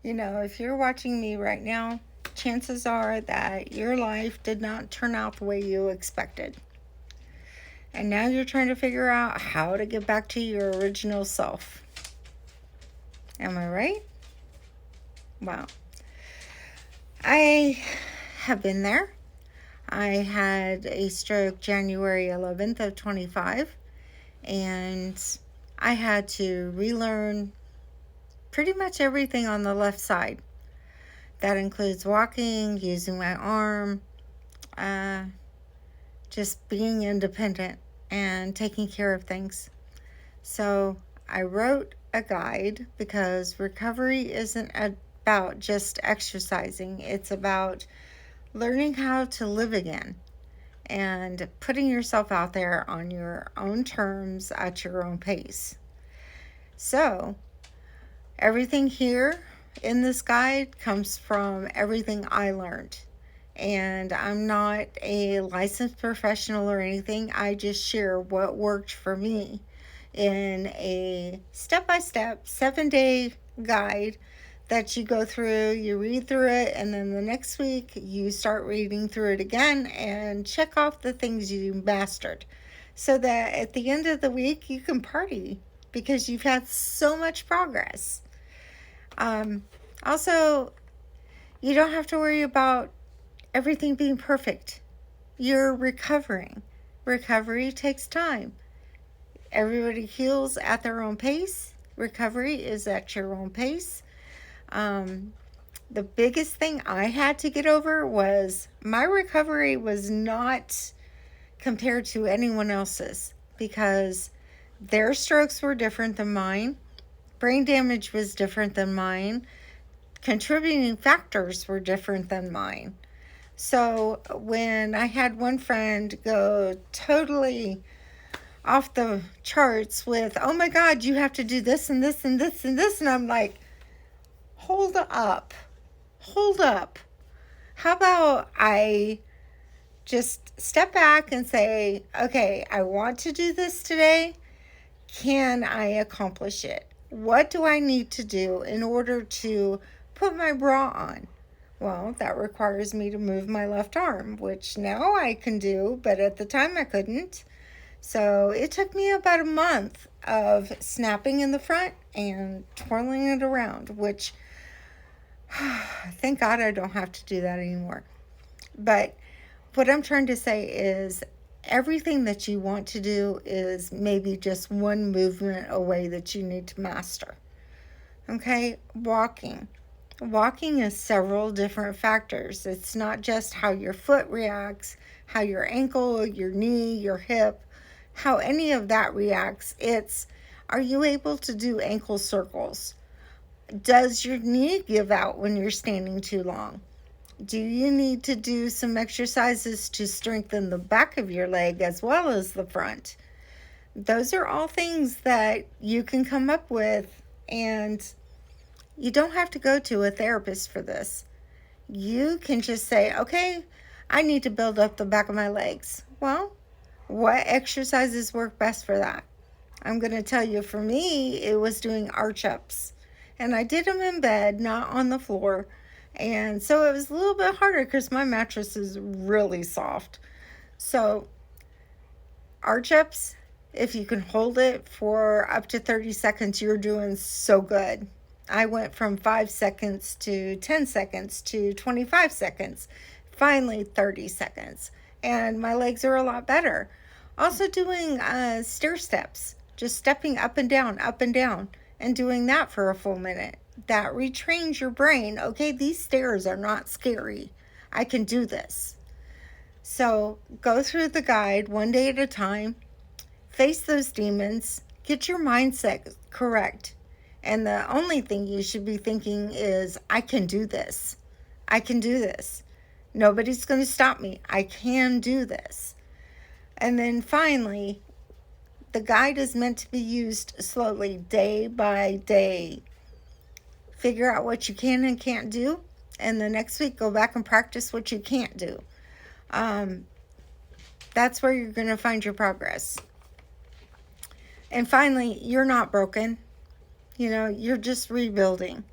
If you're watching me right now, chances are that your life did not turn out the way you expected. And now you're trying to figure out how to get back to your original self. Am I right? Wow. I have been there. I had a stroke January 11th of 25, and I had to relearn pretty much everything on the left side. That includes walking, using my arm, just being independent and taking care of things. So I wrote a guide because recovery isn't about just exercising. It's about learning how to live again and putting yourself out there on your own terms at your own pace. So everything here in this guide comes from everything I learned. And I'm not a licensed professional or anything. I just share what worked for me in a step-by-step 7-day guide that you go through, you read through it, and then the next week you start reading through it again and check off the things you mastered so that at the end of the week you can party because you've had so much progress. Also, you don't have to worry about everything being perfect. You're recovering. Recovery takes time. Everybody heals at their own pace. Recovery is at your own pace. The biggest thing I had to get over was my recovery was not compared to anyone else's because their strokes were different than mine. Brain damage was different than mine. Contributing factors were different than mine. So when I had one friend go totally off the charts with, oh my God, you have to do this and this and this and this. And I'm like, hold up. How about I just step back and say, okay, I want to do this today. Can I accomplish it? What do I need to do in order to put my bra on? Well, that requires me to move my left arm, which now I can do, but at the time I couldn't. So it took me about a month of snapping in the front and twirling it around, which thank God I don't have to do that anymore. But what I'm trying to say is everything that you want to do is maybe just one movement away that you need to master. Okay, walking. Walking is several different factors. It's not just how your foot reacts, how your ankle, your knee, your hip, how any of that reacts. It's, are you able to do ankle circles? Does your knee give out when you're standing too long? Do you need to do some exercises to strengthen the back of your leg as well as the front? Those are all things that you can come up with, and you don't have to go to a therapist for this. You can just say, okay, I need to build up the back of my legs. Well, what exercises work best for that? I'm going to tell you, for me, it was doing arch ups. And I did them in bed, not on the floor. And so it was a little bit harder because my mattress is really soft. So arch ups, if you can hold it for up to 30 seconds, you're doing so good. I went from 5 seconds to 10 seconds to 25 seconds, finally 30 seconds. And my legs are a lot better. Also doing stair steps, just stepping up and down, and doing that for a full minute. That retrains your brain. Okay, these stairs are not scary. I can do this. So go through the guide one day at a time. Face those demons. Get your mindset correct. And the only thing you should be thinking is, I can do this. I can do this. Nobody's going to stop me. I can do this. And then finally, the guide is meant to be used slowly, day by day. Figure out what you can and can't do, and the next week go back and practice what you can't do. That's where you're going to find your progress. And finally, you're not broken. You're just rebuilding.